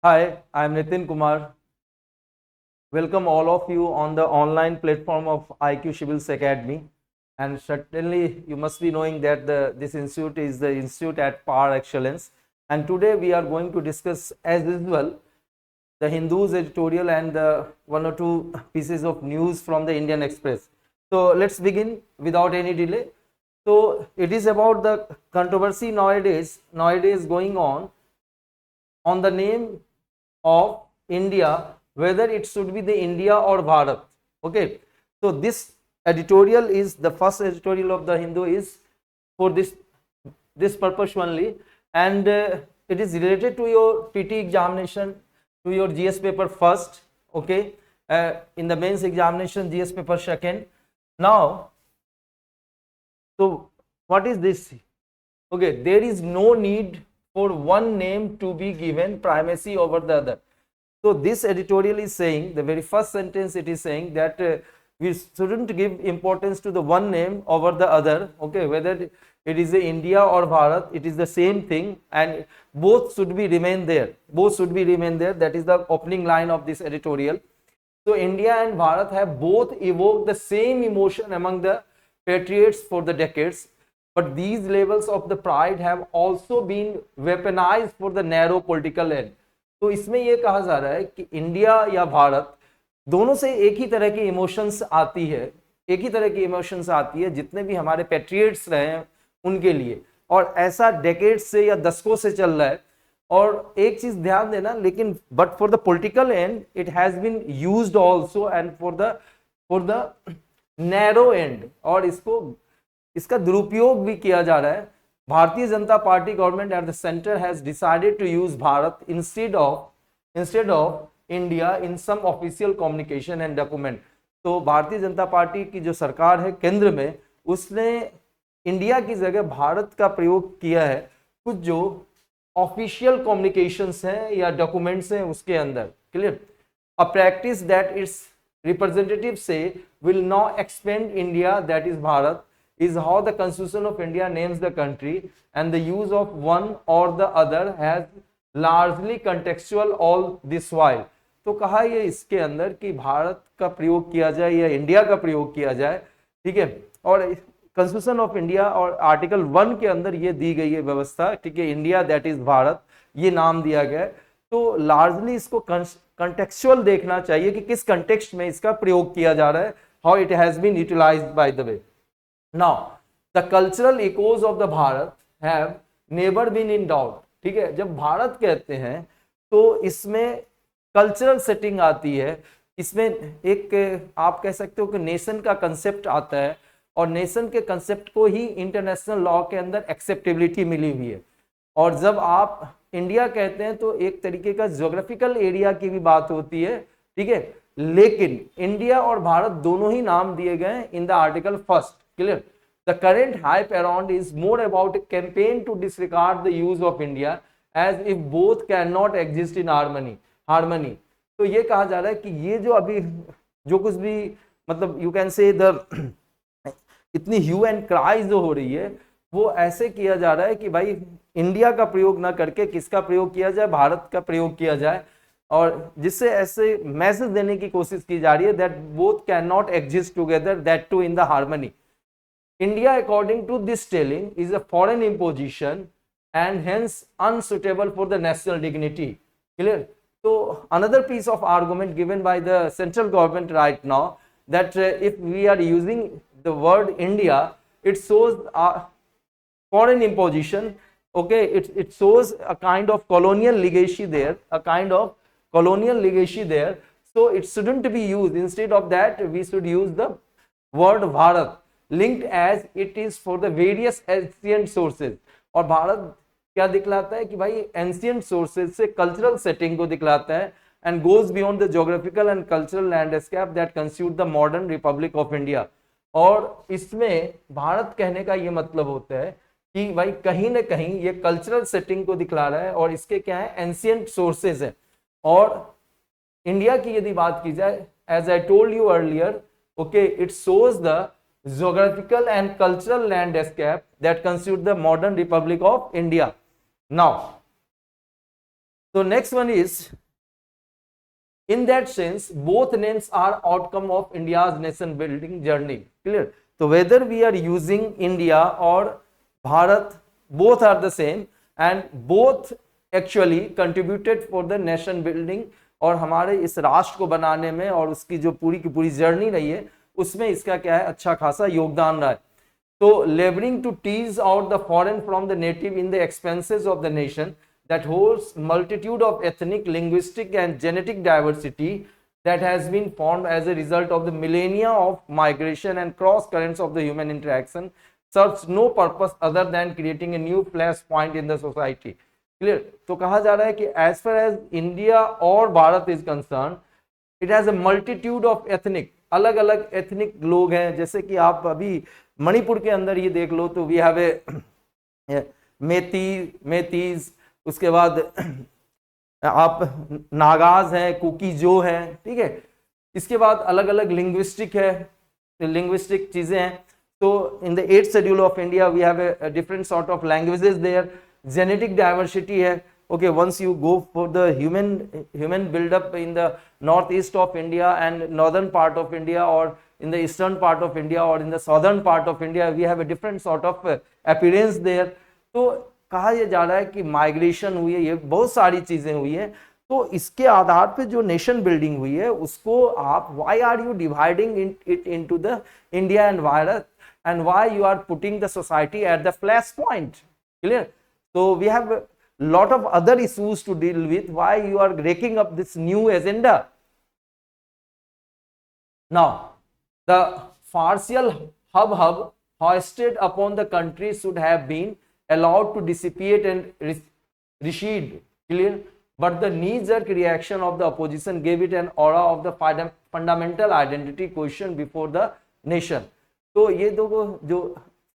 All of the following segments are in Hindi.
Hi, I am Nitin Kumar. Welcome all of you on the online platform of IQ Civils Academy. And certainly, you must be knowing that this institute is the institute at par excellence. And today we are going to discuss, as usual, the Hindu's editorial and the one or two pieces of news from the Indian Express. So let's begin without any delay. So it is about the controversy nowadays going on the name of India, whether it should be the India or Bharat. Okay, so this editorial is the first editorial of the Hindu is for this purpose only, and it is related to your PT examination, to your GS paper first. Okay, in the mains examination, GS paper second. Now, so what is this? Okay, there is no need for one name to be given primacy over the other. So this editorial is saying, the very first sentence it is saying that we shouldn't give importance to the one name over the other. Okay, whether it is India or Bharat, it is the same thing, and both should be remain there. Both should be remain there. That is the opening line of this editorial. So India and Bharat have both evoked the same emotion among the patriots for the decades, but these levels of the pride have also been weaponized for the narrow political end. तो इसमें ये कहा जा रहा है कि इंडिया या भारत दोनों से एक ही तरह की इमोशंस आती है, एक ही तरह की इमोशंस आती है जितने भी हमारे पेट्रियट्स रहे हैं उनके लिए, और ऐसा डेकेड्स से या दशकों से चल रहा है. और एक चीज ध्यान देना, लेकिन but for the political end it has been used also and for the narrow end, और इसका दुरुपयोग भी किया जा रहा है. Bharatiya Janata Party government at the centre has decided to use Bharat instead of India in some official communication and document. तो भारतीय जनता पार्टी की जो सरकार है केंद्र में, उसने इंडिया की जगह भारत का प्रयोग किया है कुछ जो ऑफिशियल कम्युनिकेशंस हैं या डॉक्यूमेंट्स हैं उसके अंदर. Clear? A practice that it's representative से will now expand India, that is Bharat, is how the Constitution of India names the country, and the use of one or the other has largely contextual all this while. तो कहा ये इसके अंदर कि भारत का प्रयोग किया जाए या इंडिया का प्रयोग किया जाए, ठीक है, और कॉन्स्टिट्यूशन ऑफ इंडिया और आर्टिकल 1 के अंदर ये दी गई है व्यवस्था, ठीक है, इंडिया दैट इज भारत ये नाम दिया गया. तो लार्जली इसको कंटेक्चुअल देखना चाहिए कि किस कंटेक्स्ट में इसका प्रयोग किया जा रहा है, how it has been utilised by the way. Now, the cultural echoes of the Bharat have never been in doubt. ठीक है, जब भारत कहते हैं तो इसमें कल्चरल सेटिंग आती है, इसमें एक आप कह सकते हो कि नेशन का कंसेप्ट आता है, और नेशन के कंसेप्ट को ही इंटरनेशनल लॉ के अंदर एक्सेप्टेबिलिटी मिली हुई है. और जब आप इंडिया कहते हैं तो एक तरीके का ज्योग्राफिकल एरिया की भी बात होती है, ठीक है, लेकिन इंडिया और भारत दोनों ही नाम दिए गए in the article first. Clear? The current hype around is more about a campaign to disregard the use of India as if both cannot exist in harmony. तो ये कहा जा रहा है कि ये जो अभी जो कुछ भी मतलब यू कैन से द इतनी ह्यू एंड क्राई जो हो रही है वो ऐसे किया जा रहा है कि भाई इंडिया का प्रयोग ना करके किसका प्रयोग किया जाए, भारत का प्रयोग किया जाए, और जिससे ऐसे मैसेज देने की कोशिश की जा रही है that both can not exist together, that too in the harmony. India, according to this telling, is a foreign imposition and hence unsuitable for the national dignity. Clear? So another piece of argument given by the central government right now that if we are using the word India, it shows a foreign imposition. Okay, it shows a kind of colonial legacy there, So it shouldn't be used. Instead of that, we should use the word Bharat, linked as it is for the various ancient sources. और भारत क्या दिखलाता है कि भाई एंशियंट सोर्सेज से कल्चरल सेटिंग को दिखलाता है, and goes beyond the geographical and cultural landscape that constitute the modern Republic of India. और इसमें भारत कहने का ये मतलब होता है कि भाई कहीं ना कहीं ये कल्चरल सेटिंग को दिखला रहा है, और इसके क्या है, एंशियंट सोर्सेज है. और इंडिया की यदि बात की जाए, as I told you earlier, okay, it shows the geographical and cultural landscape that constitute the modern Republic of India. Now, So next one is, in that sense, both names are outcome of India's nation building journey. Clear? So whether we are using India or Bharat, both are the same, and both actually contributed for the nation building, और हमारे इस राष्ट्र को बनाने में और उसकी जो पूरी की पूरी जर्नी रही है उसमें इसका क्या है, अच्छा खासा योगदान रहा है. So laboring to tease out the foreign from the native in the expenses of the nation that holds multitude of ethnic, linguistic and genetic diversity that has been formed as a result of the millennia of migration and cross currents of the human interaction serves no purpose other than creating a new flashpoint in the society. Clear? तो कहा जा रहा है कि as far as India और Bharat is concerned, it has a multitude of ethnic, अलग अलग एथनिक लोग हैं. जैसे कि आप अभी मणिपुर के अंदर ये देख लो तो वी हैव ए मेतीज, उसके बाद आप नागाज हैं, कुकीजो हैं, ठीक है. इसके बाद अलग अलग लिंग्विस्टिक है, लिंग्विस्टिक चीजें हैं. तो in the 8th schedule of India we have a different sort of languages there. Genetic diversity है. Okay, once you go for the human build-up in the northeast of India and northern part of India, or in the eastern part of India, or in the southern part of India, we have a different sort of appearance there. तो कहा यह जा रहा है कि माइग्रेशन हुई है, ये बहुत सारी चीजें हुई है. तो इसके आधार पे जो नेशन बिल्डिंग हुई है उसको आप why are you dividing it into the India and Bharat, and why you are putting the society at the flashpoint? Clear? So we have lot of other issues to deal with. Why you are raking up this new agenda? Now, the partial hub hoisted upon the country should have been allowed to dissipate and recede. Clear? But the knee-jerk reaction of the opposition gave it an aura of the fundamental identity question before the nation. तो ये दो जो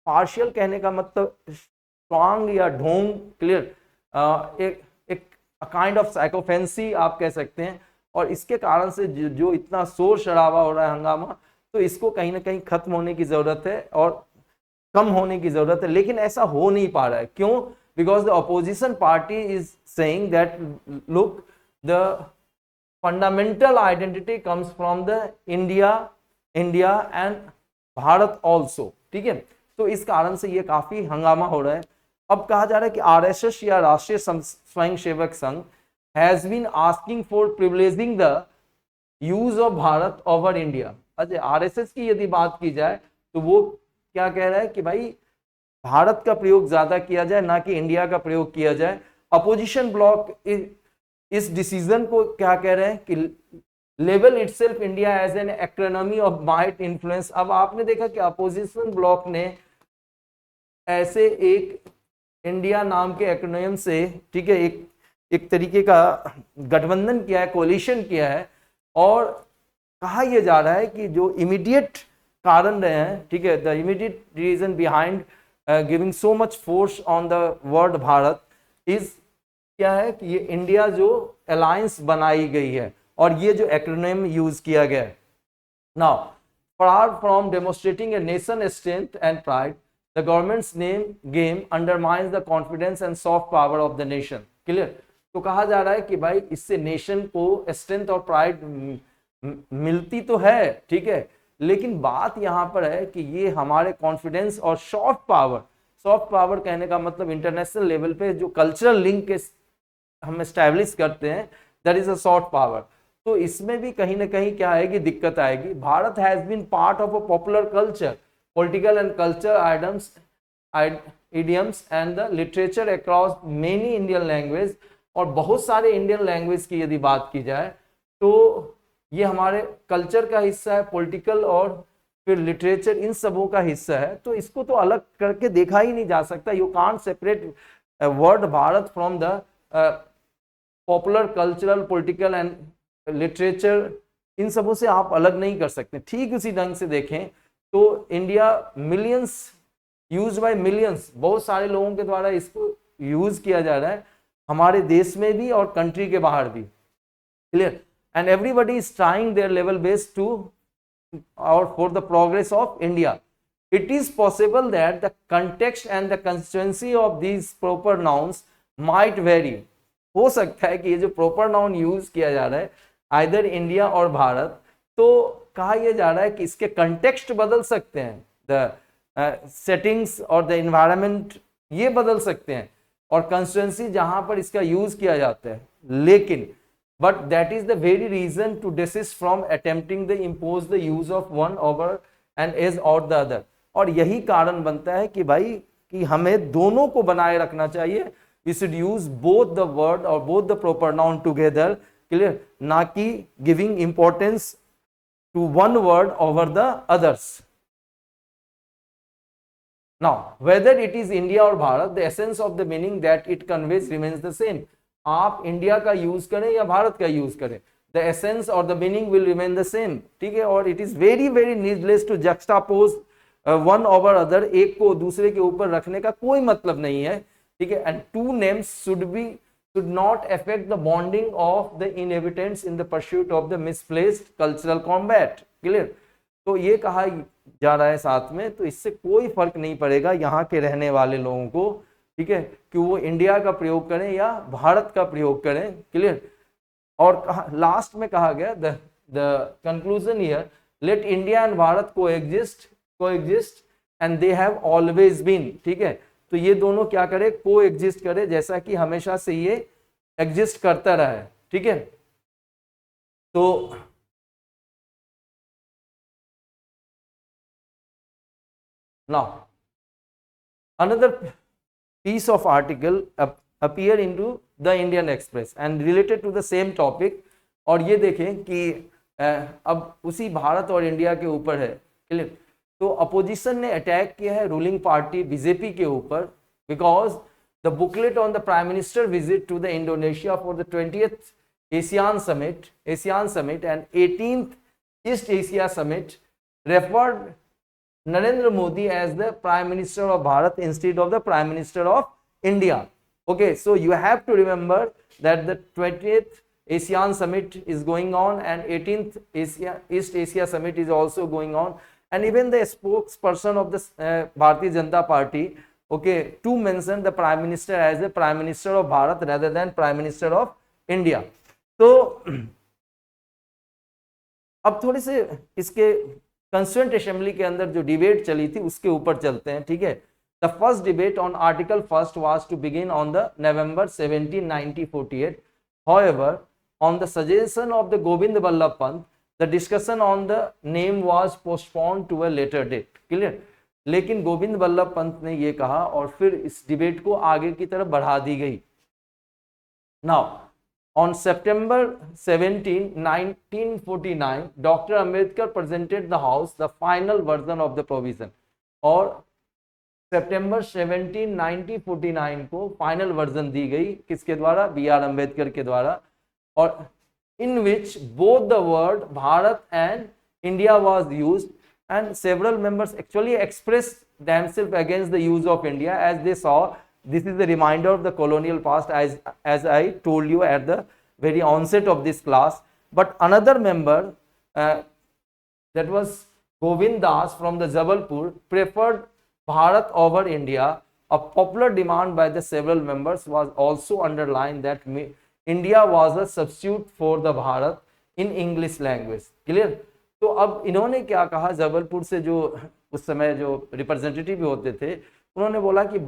पार्शियल कहने का मतलब स्ट्रांग या ढोंग, क्लियर, एक काइंड ऑफ साइकोफेंसी आप कह सकते हैं. और इसके कारण से जो इतना शोर शराबा हो रहा है, हंगामा, तो इसको कहीं ना कहीं खत्म होने की जरूरत है और कम होने की जरूरत है. लेकिन ऐसा हो नहीं पा रहा है. क्यों? Because the opposition party is saying that look, the fundamental identity comes from the India and Bharat also. ठीक है. तो इस कारण से ये काफी हंगामा हो रहा है. अब कहा जा रहा है कि आरएसएस या Rashtriya Swayamsevak Sangh has been asking for privileging the use of Bharat over India. अच्छा, आरएसएस की यदि बात की जाए तो वो क्या कह रहा है कि भाई भारत का प्रयोग ज्यादा किया जाए, ना कि इंडिया का प्रयोग किया जाए. अपोजिशन ब्लॉक इस डिसीजन को क्या कह रहे हैं कि level itself India as an economy of might influence. अब आपने देखा कि अपोजिशन ब्लॉक ने ऐसे एक इंडिया नाम के एक्रोनियम से, ठीक है, एक तरीके का गठबंधन किया है, कोलिशन किया है. और कहा यह जा रहा है कि जो इमीडिएट कारण रहे हैं, ठीक है, the immediate reason behind giving so much force on the word Bharat is क्या है कि ये इंडिया जो अलायंस बनाई गई है और ये जो एक्रोनियम यूज किया गया है. Now, for from demonstrating a nation strength and pride, the government's name game undermines the confidence and soft power of the nation. Clear? तो कहा जा रहा है कि भाई इससे नेशन को स्ट्रेंथ और प्राइड मिलती तो है, ठीक है, लेकिन बात यहाँ पर है कि ये हमारे कॉन्फिडेंस और सॉफ्ट पावर कहने का मतलब इंटरनेशनल लेवल पे जो कल्चरल लिंक के हम एस्टैब्लिश करते हैं, that is a soft power. तो इसमें भी कहीं ना कहीं क्या आएगी, दिक्कत आएगी. Bharat has been part of a popular culture, political and cultural idioms and the literature across many Indian language. और बहुत सारे इंडियन लैंग्वेज की यदि बात की जाए तो ये हमारे कल्चर का हिस्सा है, पॉलिटिकल और फिर लिटरेचर, इन सबों का हिस्सा है. तो इसको तो अलग करके देखा ही नहीं जा सकता. You can't separate word Bharat from the popular cultural, political and literature. इन सबों से आप अलग नहीं कर सकते. ठीक उसी ढंग से देखें तो India millions use by millions, बहुत सारे लोगों के द्वारा इसको यूज किया जा रहा है, हमारे देश में भी और कंट्री के बाहर भी. Clear? And everybody is trying their level best to और for the progress of India. It is possible that the context and the constituency of these proper nouns might vary. हो सकता है कि ये जो प्रॉपर नाउन यूज किया जा रहा है आइदर इंडिया और भारत, तो कहा यह जा रहा है कि इसके कंटेक्स्ट बदल सकते हैं, द सेटिंग्स और द एनवायरनमेंट ये बदल सकते हैं, और कंस्टिट्यूएंसी जहां पर इसका यूज किया जाता है, लेकिन but that is the very reason to desist from attempting the impose the use of one over and as और द अदर। और यही कारण बनता है कि भाई कि हमें दोनों को बनाए रखना चाहिए, we should use both the word और both the proper noun together, clear, ना कि giving importance to one word over the others. Now, whether it is India or Bharat, the essence of the meaning that it conveys remains the same. आप इंडिया का यूज करें या भारत का यूज करें, the essence or the meaning will remain the same, ठीक है। और it is very very needless to juxtapose one over other, एक को दूसरे के ऊपर रखने का कोई मतलब नहीं है, ठीक है। and two names should not affect the bonding of the inhabitants in the pursuit of the misplaced cultural combat, clear। तो ये कहा जा रहा है साथ में, तो इससे कोई फर्क नहीं पड़ेगा यहाँ के रहने वाले लोगों को, ठीक है, कि वो इंडिया का प्रयोग करें या भारत का प्रयोग करें, क्लियर। और लास्ट में कहा गया the conclusion here, let India and Bharat coexist and they have always been, ठीक है। तो ये दोनों क्या करे, कोएग्जिस्ट करे, जैसा कि हमेशा से ये एग्जिस्ट करता रहा है, ठीक है। तो now another piece of article appear into the Indian Express and related to the same topic, और ये देखें कि अब उसी भारत और इंडिया के ऊपर है, क्लियर। तो अपोजिशन ने अटैक किया है रूलिंग पार्टी बीजेपी के ऊपर, because the booklet on the prime minister visit to the Indonesia for the 20th ASEAN summit and 18th East Asia summit referred Narendra Modi as the Prime Minister of Bharat instead of the Prime Minister of India. Okay, so you have to remember that the 20th ASEAN summit is going on and 18th East Asia summit is also going on, and even the spokesperson of the Bharatiya Janata Party, okay, to mention the Prime Minister as the Prime Minister of Bharat rather than Prime Minister of India. तो अब थोड़ी से इसके कंस्टिट्यूएंट असेंबली के अंदर जो डिबेट चली थी उसके ऊपर चलते हैं, ठीक है। The first debate on article first was to begin on the November 17, 1948. However, on the suggestion of the Govind Ballabh Pant, the discussion on the name was postponed to a later date, clear। लेकिन गोविंद बल्लभ पंत ने ये कहा और फिर इस डिबेट को आगे की तरफ बढ़ा दी गई। Now on September 17, 1949, Dr. Ambedkar presented the House the final version of the provision, और September 17, 1949 को फाइनल वर्जन दी गई, किसके द्वारा, B.R. अम्बेडकर के द्वारा, और in which both the word Bharat and India was used, and several members actually expressed themselves against the use of India as they saw this is the reminder of the colonial past, as I told you at the very onset of this class. But another member, that was Govind Das from the Jabalpur, preferred Bharat over India. A popular demand by the several members was also underlined that India was a substitute for the Bharat in English language, clear। तो अब इन्होंने क्या कहा, जबलपुर से जो उस समय जो रिप्रेजेंटेटिव होते थे, उन्होंने बोला कि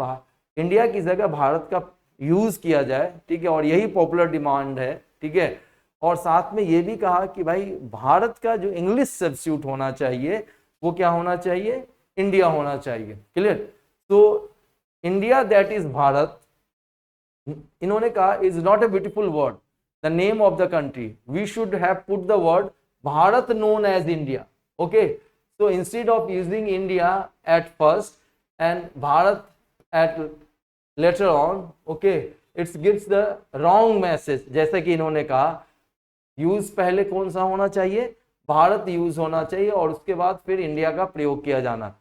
इंडिया की जगह भारत का यूज किया जाए, ठीक है, और यही पॉपुलर डिमांड है, ठीक है। और साथ में ये भी कहा कि भाई भारत का जो इंग्लिश सब्स्टिट्यूट होना चाहिए वो क्या होना चाहिए, इंडिया होना चाहिए, क्लियर। तो इंडिया दैट इज भारत, इन्होंने कहा is not a beautiful word, the name of the country, we should have put the word Bharat known as India, okay. So instead of using India at first and Bharat at later on, okay, it gives the wrong message। जैसे कि इन्होंने कहा यूज पहले कौन सा होना चाहिए, भारत यूज होना चाहिए, और उसके बाद फिर इंडिया का प्रयोग किया जाना।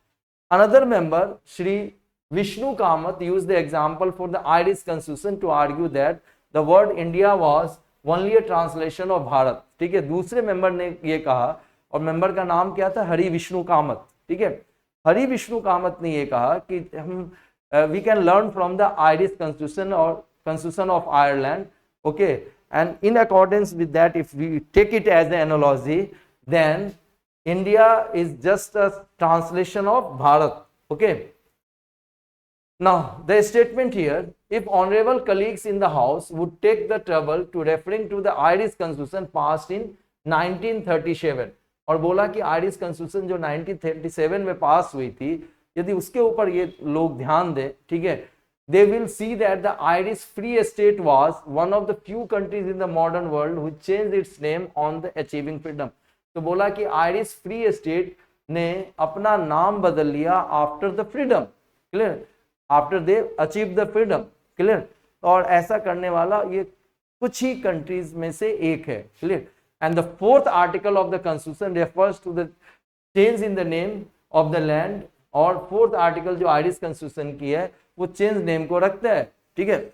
Another member Shri Vishnu Kamath use the example for the Irish constitution to argue that the word India was only a translation of Bharat, ठीक है। दूसरे मेंबर ने ये कहा, और मेंबर का नाम क्या था, हरि विष्णु कामत, ठीक है। हरि विष्णु कामत ने ये कहा कि हम we can learn from the Irish constitution or constitution of Ireland Okay, and in accordance with that, if we take it as an analogy, then India is just a translation of Bharat. Okay. Now, the statement here, if honorable colleagues in the House would take the trouble to referring to the Irish Constitution passed in 1937, और बोला कि आयरिश कॉन्स्टिट्यूशन जो 1937 में पास हुई थी, यदि उसके ऊपर ये लोग ध्यान दें, ठीक है, they will see that the Irish Free State was one of the few countries in the modern world which changed its name on the achieving freedom. तो बोला कि आयरिश फ्री स्टेट ने अपना नाम बदल लिया after the freedom, clear, after they achieve the freedom, clear, और ऐसा करने वाला ये कुछ ही कंट्रीज में से एक है, clear. And the fourth article of the constitution refers to the change in the name of the land, और फोर्थ आर्टिकल जो आयरिश कॉन्स्टिट्यूशन की है वो चेंज नेम को रखता है, ठीक है.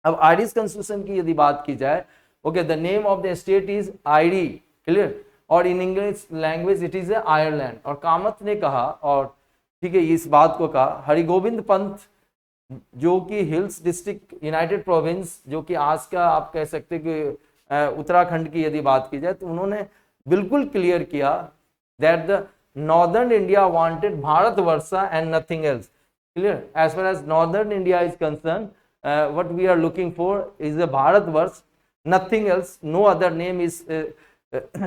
अब आयरिश कॉन्स्टिट्यूशन की यदि बात की जाए, okay, the name of the state is Eire, clear, और in English language it is Ireland. और कामत ने कहा, और ठीक है, इस बात को कहा हरिगोविंद पंत, जो कि हिल्स डिस्ट्रिक्ट यूनाइटेड प्रोविंस, जो कि आज का आप कह सकते कि उत्तराखंड की यदि बात की जाए, तो उन्होंने बिल्कुल क्लियर किया that the northern India wanted Bharat Varsha and nothing else, clear. As far as northern India is concern, what we are looking for is the Bharat Varsh, nothing else, no other name is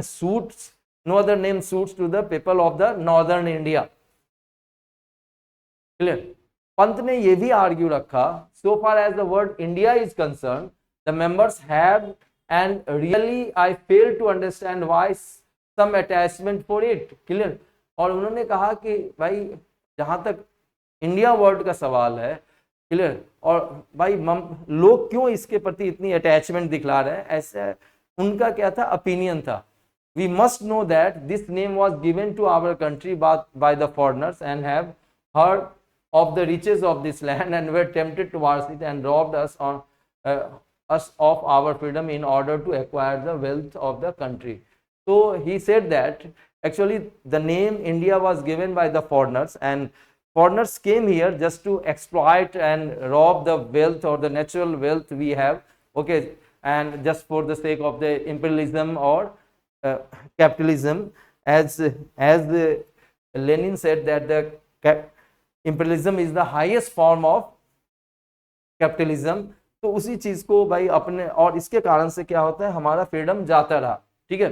suits, no other name suits to the people of the northern India, clear. Pant ने ये भी आर्ग्यू रखा, so far as the word India is concerned, the members have, and really I fail to understand why some attachment for it, clear. और उन्होंने कहा कि भाई जहां तक इंडिया वर्ड का सवाल है, क्लियर, और भाई लोग क्यों इसके प्रति इतनी अटैचमेंट दिखला रहे हैं, ऐसा उनका क्या था, ओपिनियन था. We must know that this name was given to our country by the foreigners and have heard of the riches of this land and were tempted towards it and robbed us of our freedom in order to acquire the wealth of the country. So he said that actually the name India was given by the foreigners, and foreigners came here just to exploit and rob the wealth or the natural wealth we have, okay, and just for the sake of the imperialism or capitalism, as Lenin said that the imperialism is the highest form of capitalism. तो उसी चीज को भाई अपने, और इसके कारण से क्या होता है, हमारा फ्रीडम जाता रहा, ठीक है.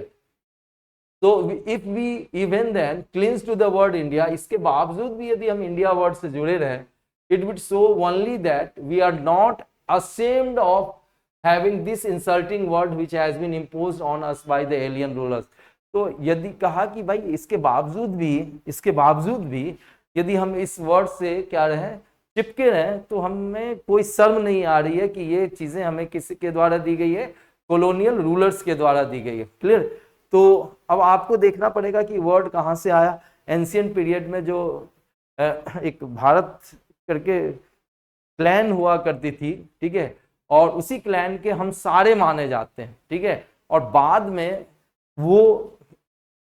तो if we even then clings to the word India, इसके बावजूद भी यदि हम इंडिया वर्ड से जुड़े रहे, it will show only that we are not ashamed of having this insulting word which has been imposed on us by the alien rulers. तो यदि कहा कि भाई इसके बावजूद भी यदि हम इस वर्ड से क्या रहे, चिपके रहे, तो हमें कोई शर्म नहीं आ रही है कि ये चीजें हमें किसी के द्वारा दी गई है, कॉलोनियल रूलर्स के द्वारा दी गई है, क्लियर. तो अब आपको देखना पड़ेगा कि वर्ड कहाँ से आया. एंशियंट पीरियड में जो एक भारत करके क्लैन हुआ करती थी, ठीक है, और उसी क्लैन के हम सारे माने जाते हैं, ठीक है, और बाद में वो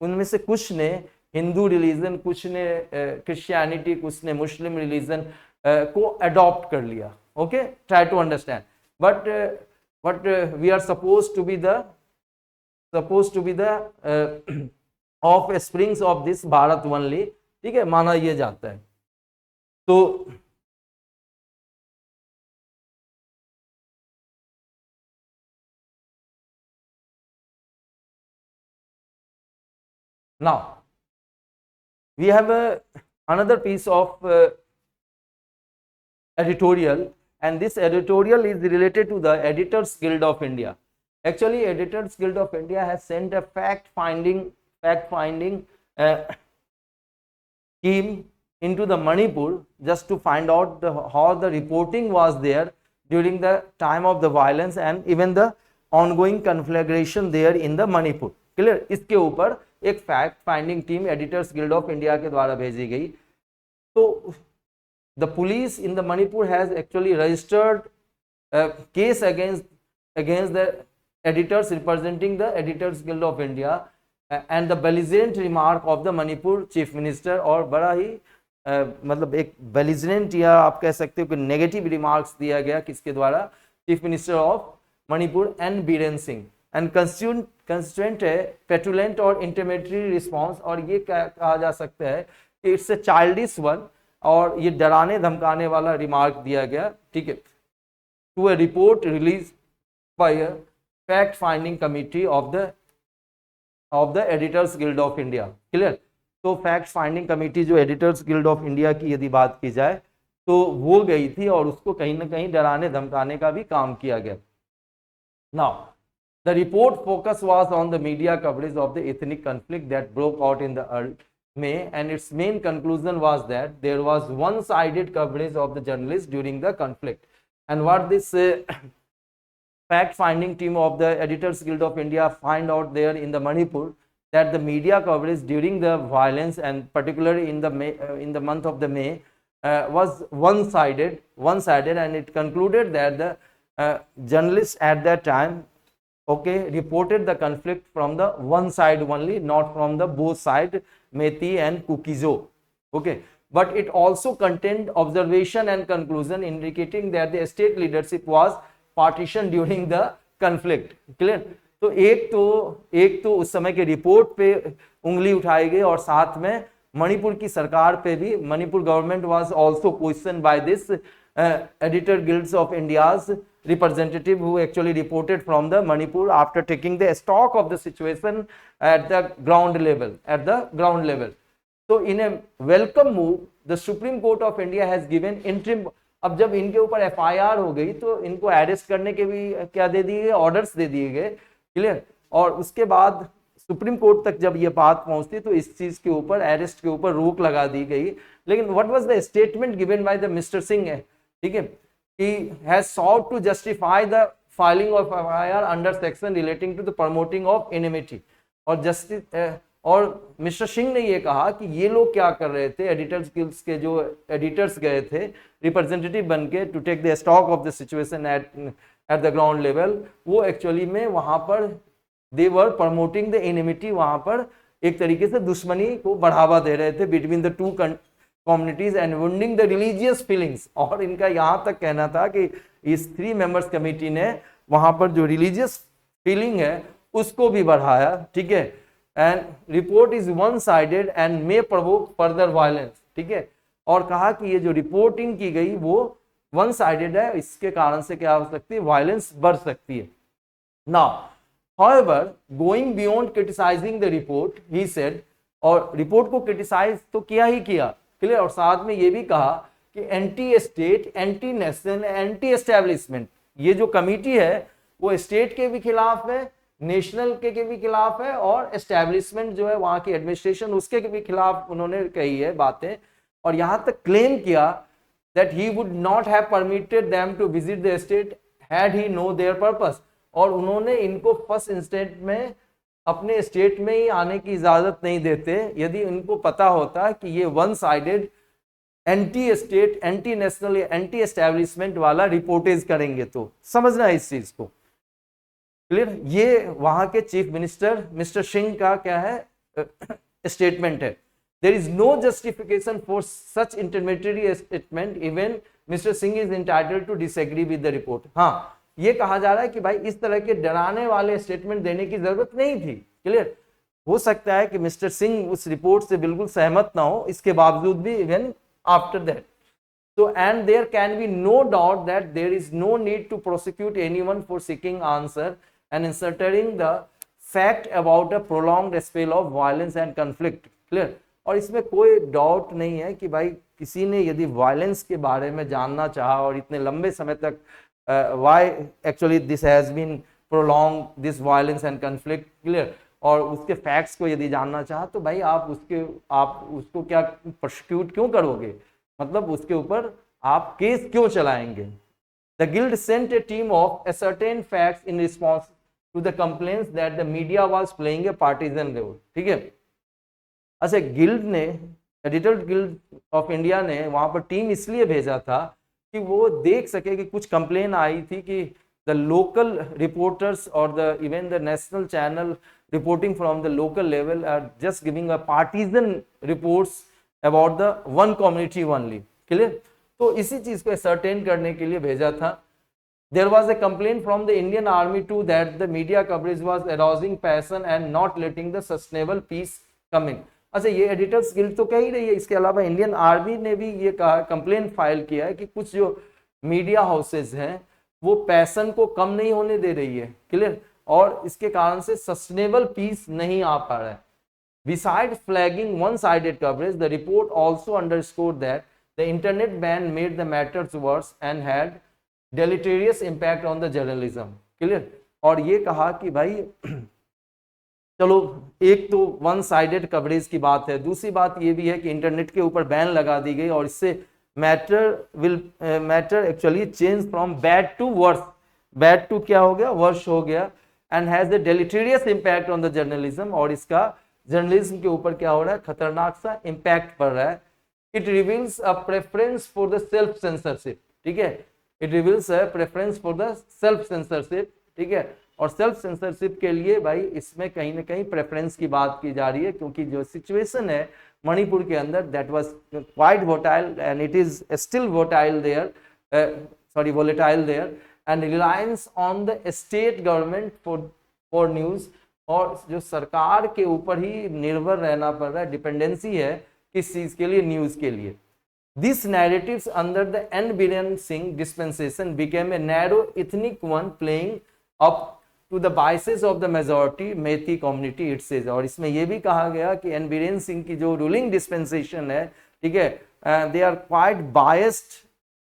उनमें से कुछ ने हिंदू रिलीजन, कुछ ने क्रिश्चियनिटी, कुछ ने मुस्लिम रिलीजन को अडॉप्ट कर लिया. Okay, try to understand, but we are suppose to be the offsprings of this Bharat only, ठीक है, माना यह जाता है. तो now we have another piece of editorial, and this editorial is related to the Editors Guild of India. Actually, Editors Guild of India has sent a fact finding team into the Manipur just to find out how the reporting was there during the time of the violence and even the ongoing conflagration there in the Manipur. Clear? इसके ऊपर एक fact finding team Editors guild of India के द्वारा भेजी गई. तो the police in the Manipur has actually registered case against the editors representing the editors guild of India and the belligerent remark of the Manipur chief minister. और बड़ा ही मतलब एक बेलिजेंट या आप कह सकते हो कि नेगेटिव रिमार्क्स दिया गया किसके द्वारा, chief minister of Manipur and Biren Singh. And constituent है पेटुलेंट और इंटरमेटरी रिस्पॉन्स, और ये कहा जा सकता है कि इट्स ए चाइल्डिश वन, और ये डराने धमकाने वाला रिमार्क दिया गया, ठीक है, to a report release by a fact finding committee of the editors guild of India. Clear? तो फैक्ट फाइंडिंग कमिटी जो एडिटर्स गिल्ड ऑफ इंडिया की यदि बात की जाए तो वो गई थी और उसको कहीं ना कहीं डराने धमकाने का भी काम किया गया। Now the report focus was on the media coverage of the ethnic conflict that broke out in the early May, and its main conclusion was that there was one-sided coverage of the journalists during the conflict. And what this fact-finding team of the Editors Guild of India find out there in the Manipur, that the media coverage during the violence, and particularly in the month of the May, was one-sided, and it concluded that the journalists at that time, okay, reported the conflict from the one side only, not from the both side, Methi and Kukizo. Okay, but it also contained observation and conclusion indicating that the state leadership was partitioned during the conflict. Clear? तो एक तो उस समय के रिपोर्ट पे उंगली उठाई गई, और साथ में मणिपुर की सरकार पे भी, Manipur government was also question by this editor guilds of India's representative who actually reported from the Manipur after taking the stock of the situation at the ground level. So in a welcome move, the Supreme Court of India has given interim, अब जब इनके ऊपर FIR हो गई तो इनको अरेस्ट करने के भी क्या दे दिए गए, ऑर्डर्स दे दिए गए। क्लियर? और उसके बाद सुप्रीम कोर्ट तक जब ये बात पहुंचती तो इस चीज के ऊपर, अरेस्ट के ऊपर रोक लगा दी गई। लेकिन what was the statement given by the mister Singh है, ठीक है, he has sought to justify the filing of FIR under section relating to the promoting of enmity, और मिस्टर सिंह ने ये कहा कि ये लोग क्या कर रहे थे, एडिटर्स गिल्ड्स के जो एडिटर्स गए थे रिप्रेजेंटेटिव बन के to take the stock of the situation at the ground level, वो एक्चुअली में वहां पर दे वर प्रमोटिंग द एनिमिटी, वहां पर एक तरीके से दुश्मनी को बढ़ावा दे रहे थे between the two communities and wounding the religious feelings. और इनका यहां तक कहना था कि इस 3 मेंबर्स कमेटी ने वहां पर जो रिलीजियस फीलिंग है उसको भी बढ़ाया, ठीक है, and report is one sided and may provoke further violence, ठीक है, और कहा कि ये जो रिपोर्टिंग की गई वो वन साइडेड है, इसके कारण से क्या हो सकती है, वायलेंस बढ़ सकती है। Now however, going beyond criticizing the report, he said, और रिपोर्ट को क्रिटिसाइज तो किया ही किया, क्लियर, और साथ में ये भी कहा कि anti state, anti national, anti establishment, ये जो कमिटी है वो स्टेट के भी खिलाफ है, नेशनल के भी खिलाफ है, और एस्टेब्लिशमेंट जो है वहां की एडमिनिस्ट्रेशन उसके भी खिलाफ उन्होंने कही है बातें। और यहां तक क्लेम किया that he would not have permitted them to visit the state had he know their purpose, और उन्होंने इनको फर्स्ट इंस्टेंट में अपने स्टेट में ही आने की इजाजत नहीं देते यदि इनको पता होता कि ये one sided anti state, anti national, anti establishment वाला रिपोर्टेज करेंगे। तो समझना इस चीज को, क्लियर। ये वहां के चीफ मिनिस्टर मिस्टर सिंह का क्या है स्टेटमेंट है। There is no justification for such intermediate statement, even mister Singh is entitled to disagree with the report. हाँ, ये कहा जा रहा है कि भाई इस तरह के डराने वाले स्टेटमेंट देने की जरूरत नहीं थी, क्लियर। हो सकता है कि मिस्टर सिंह उस रिपोर्ट से बिल्कुल सहमत ना हो, इसके बावजूद भी even after that, so and there can be no doubt that there is no need to prosecute anyone for seeking answer and ascertaining the fact about a prolonged spell of violence and conflict, clear। और इसमें कोई डाउट नहीं है कि भाई किसी ने यदि वायलेंस के बारे में जानना चाहा और इतने लंबे समय तक why actually this has been prolonged, this violence and conflict, clear, और उसके फैक्ट्स को यदि जानना चाहा तो भाई आप उसको क्या प्रोसिक्यूट क्यों करोगे, मतलब उसके ऊपर आप केस क्यों चलाएंगे। The guild sent a team of ascertain facts in response to the complaints that the media was playing a partisan role, ठीक है। अच्छा, गिल्ड ने, एडिटर गिल्ड ऑफ इंडिया ने वहां पर टीम इसलिए भेजा था कि वो देख सके कि कुछ कंप्लेन आई थी कि द लोकल रिपोर्टर्स और the even the national channel reporting from the local level are just giving a partisan reports about the one community only, clear. तो इसी चीज को सर्टेन करने के लिए भेजा था। There was a complaint from the Indian Army too that the media coverage was arousing passion and not letting the sustainable peace come in. अच्छा, ये एडिटर्स गिल्ड तो कह ही रही है, इसके अलावा इंडियन आर्मी ने भी ये कहा, कंप्लेंट फाइल किया है कि कुछ जो मीडिया हाउसेज हैं वो पैशन को कम नहीं होने दे रही है, क्लियर, और इसके कारण से सस्टेनेबल पीस नहीं आ पा रहा है. Besides flagging one-sided coverage, the report also underscored that the internet ban made the matters worse and had deleterious impact on the journalism. Clear? और ये कहा कि भाई चलो एक तो वन साइडेड कवरेज की बात है, दूसरी बात ये भी है कि इंटरनेट के ऊपर बैन लगा दी गई और इससे matter actually change from bad to worse. Bad to क्या हो गया, वर्स हो गया. And has a deleterious impact on the journalism, और इसका जर्नलिज्म के ऊपर क्या हो रहा है, खतरनाक सा इम्पैक्ट पड़ रहा है. It reveals a preference for the self censorship. ठीक है, it reveals a preference for the self censorship. ठीक है, और सेल्फ सेंसरशिप के लिए भाई इसमें कहीं ना कहीं प्रेफरेंस की बात की जा रही है, क्योंकि जो सिचुएशन है मणिपुर के अंदर that was quite volatile and it is still volatile there, volatile there, and reliance on the state government for news, और जो सरकार के ऊपर ही निर्भर रहना पड़ रहा है, डिपेंडेंसी है किस चीज के लिए, न्यूज के लिए. These narratives under the N. Biren Singh dispensation became a narrow ethnic one, playing up to the biases of the majority Methi community, it says. और इसमें यह भी कहा गया कि एन बीरेन सिंह की जो रूलिंग डिस्पेंसेशन है, ठीक है, they are quite biased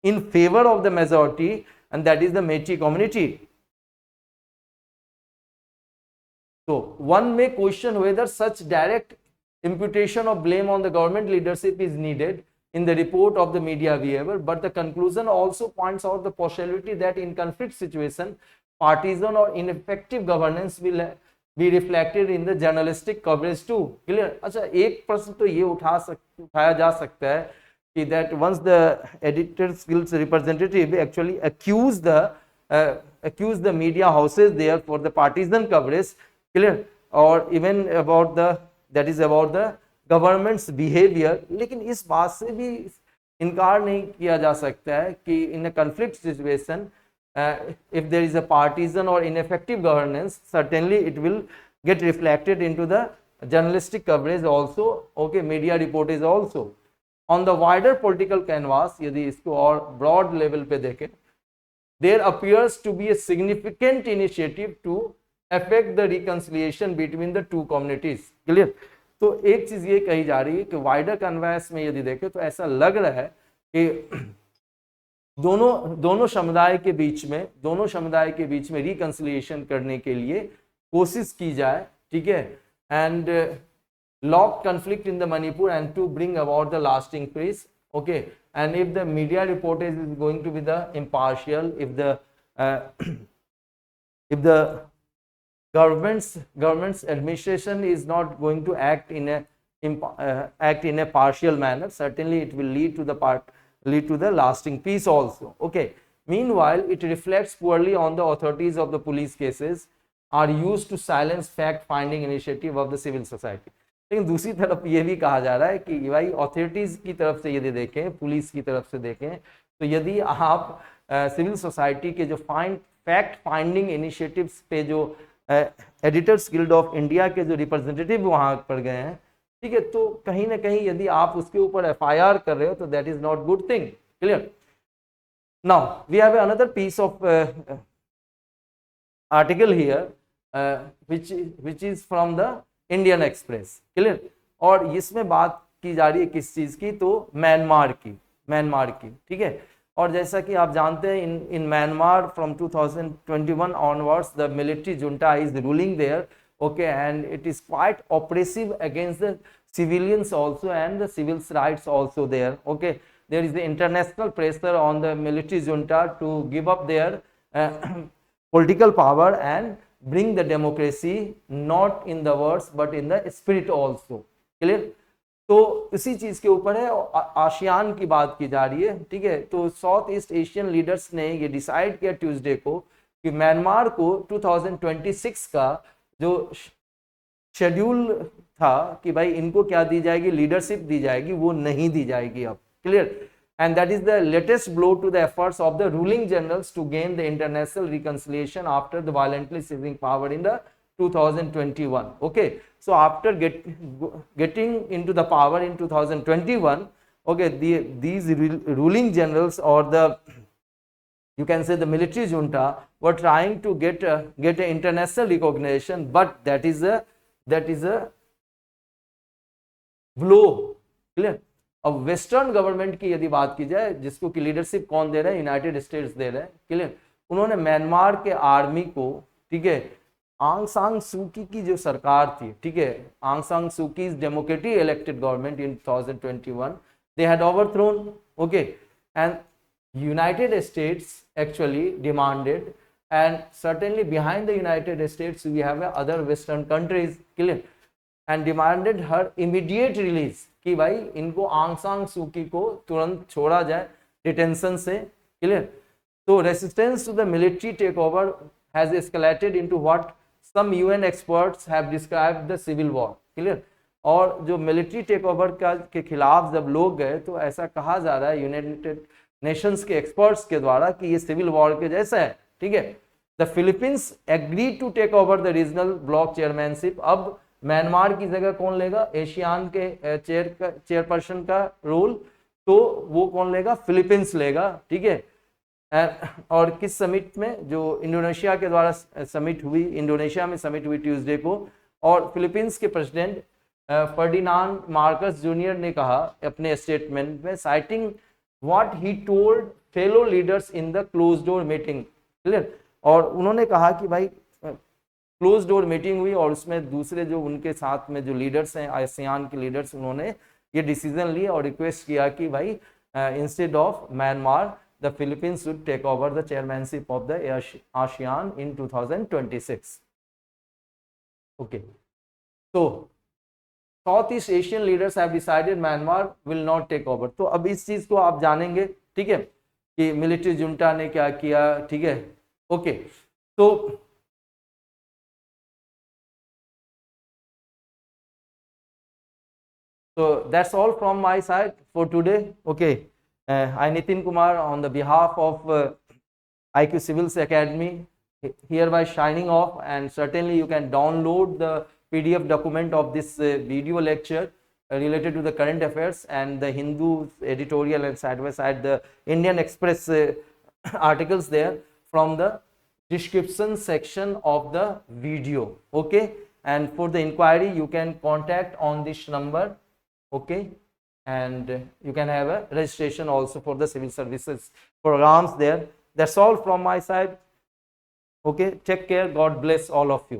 in favor of the majority, and that is the Methi community. So one may question whether such direct imputation of blame on the government leadership is needed in the report of the media behavior, but the conclusion also points out the possibility that in conflict situation, partisan or ineffective governance will be reflected in the journalistic coverage too. Clear? अच्छा, एक प्रश्न तो ये उठाया जा सकता है कि that once the editor's guild's representative actually accuse the media houses there for the partisan coverage, clear, or even about the governments behaviour, लेकिन इस बात से भी इनकार नहीं किया जा सकता है कि in a conflict situation if there is a partisan और ineffective governance, certainly it will get reflected into the journalistic coverage also. Okay, media reportage also. On the wider political canvas, यदि इसको और ब्रॉड लेवल पे देखें, there appears to be a significant initiative to affect the reconciliation between the two communities. Clear? तो एक चीज ये कही जा रही है कि वाइडर कन्वेंस में यदि देखें तो ऐसा लग रहा है कि दोनों समुदाय के बीच में रिकंसिलिएशन करने के लिए कोशिश की जाए. ठीक है, and lock conflict in the Manipur and to bring about the lasting peace. Okay, and if the media reportage is going to be the impartial, if the government's administration is not going to act in a partial manner, certainly it will lead to the lasting peace also. Okay, meanwhile it reflects poorly on the authorities of the police cases are used to silence fact finding initiative of the civil society. लेकिन दूसरी तरफ ये भी कहा जा रहा है कि भाई ऑथोरिटीज की तरफ से यदि देखें, पुलिस की तरफ से देखें, तो यदि आप सिविल सोसाइटी के जो फैक्ट फाइंडिंग इनिशिएटिव्स पे जो एडिटर्स गिल्ड ऑफ इंडिया के जो रिप्रेजेंटेटिव वहां पर गए हैं, ठीक है, तो कहीं ना कहीं यदि आप उसके ऊपर एफआईआर कर रहे हो तो that is not good thing. Clear? Now we have another piece of article here which is from the Indian express. Clear? और इसमें बात की जा रही है किस चीज की, तो म्यांमार की. ठीक है, और जैसा कि आप जानते हैं in Myanmar from 2021 onwards the military junta is ruling there. Okay, and it is quite oppressive against the civilians also and the civil rights also there. Okay, there is the international pressure on the military junta to give up their political power and bring the democracy not in the words but in the spirit also. Clear? तो इसी चीज के ऊपर है, आसियान की बात की जा रही है. ठीक है, तो साउथ ईस्ट एशियन लीडर्स ने ये डिसाइड किया ट्यूसडे को कि म्यांमार को 2026 का जो शेड्यूल था कि भाई इनको क्या दी जाएगी, लीडरशिप दी जाएगी, वो नहीं दी जाएगी अब. Clear? and that is the latest blow to the efforts of the ruling generals to gain the international reconciliation after the violently seizing power in the 2021. Okay, so after getting into the power in 2021, okay, these ruling generals, or the, you can say, the military junta, were trying to get an international recognition, but that is a blow. Clear. अब वेस्टर्न गवर्नमेंट की यदि बात की जाए, जिसको की लीडरशिप कौन दे रहे हैं, यूनाइटेड स्टेट्स दे रहे हैं. क्लियर. उन्होंने म्यांमार के आर्मी को, ठीक है, आंग सान सूकी की जो सरकार थी, ठीक है, आंग सान सूकी democratic elected government in 2021, they had overthrown. Okay, and United States actually demanded, and certainly behind the United States we have other western countries, clear, and demanded her immediate release, कि भाई इनको आंग सान सूकी को तुरंत छोड़ा जाए डिटेंशन से. क्लियर. तो resistance to the military take over has escalated into what some UN experts have described the civil war. Clear. और जो मिलिट्री टेक ओवर के खिलाफ जब लोग गए, तो ऐसा कहा जा रहा है यूनाइटेड नेशंस के एक्सपर्ट्स के द्वारा कि ये सिविल वॉर के जैसा है. ठीक है. The Philippines agree to take over the regional block chairmanship. अब म्यांमार की जगह कौन लेगा? एशियान के चेयरपर्सन का रोल, तो वो कौन लेगा? फिलीपींस लेगा. ठीक है. और किस समिट में? जो इंडोनेशिया के द्वारा समिट हुई, इंडोनेशिया में समिट हुई ट्यूसडे को. और फिलीपींस के प्रेसिडेंट फर्डिनांड मार्कस जूनियर ने कहा अपने स्टेटमेंट में, citing what he told fellow leaders in the close door meeting. Clear. और उन्होंने कहा कि भाई क्लोज डोर मीटिंग हुई, और उसमें दूसरे जो उनके साथ में जो लीडर्स हैं, आसियान के लीडर्स, उन्होंने ये डिसीजन लिए और रिक्वेस्ट किया कि भाई instead of Myanmar, the Philippines should take over the chairmanship of the ASEAN in 2026. Okay. तो south east Asian leaders have decided Myanmar will not take over. तो अब इस चीज को आप जानेंगे, ठीक है, कि मिलिट्री जुंटा ने क्या किया. ठीक है. Okay. So that's all from my side for today. Okay, I Nitin Kumar on the behalf of IQ Civils Academy hereby signing off, and certainly you can download the PDF document of this video lecture related to the current affairs and the Hindu editorial, and side by side the Indian Express articles there from the description section of the video. Okay, and for the inquiry you can contact on this number. Okay, and you can have a registration also for the civil services programs there. That's all from my side. Okay, take care. God bless all of you.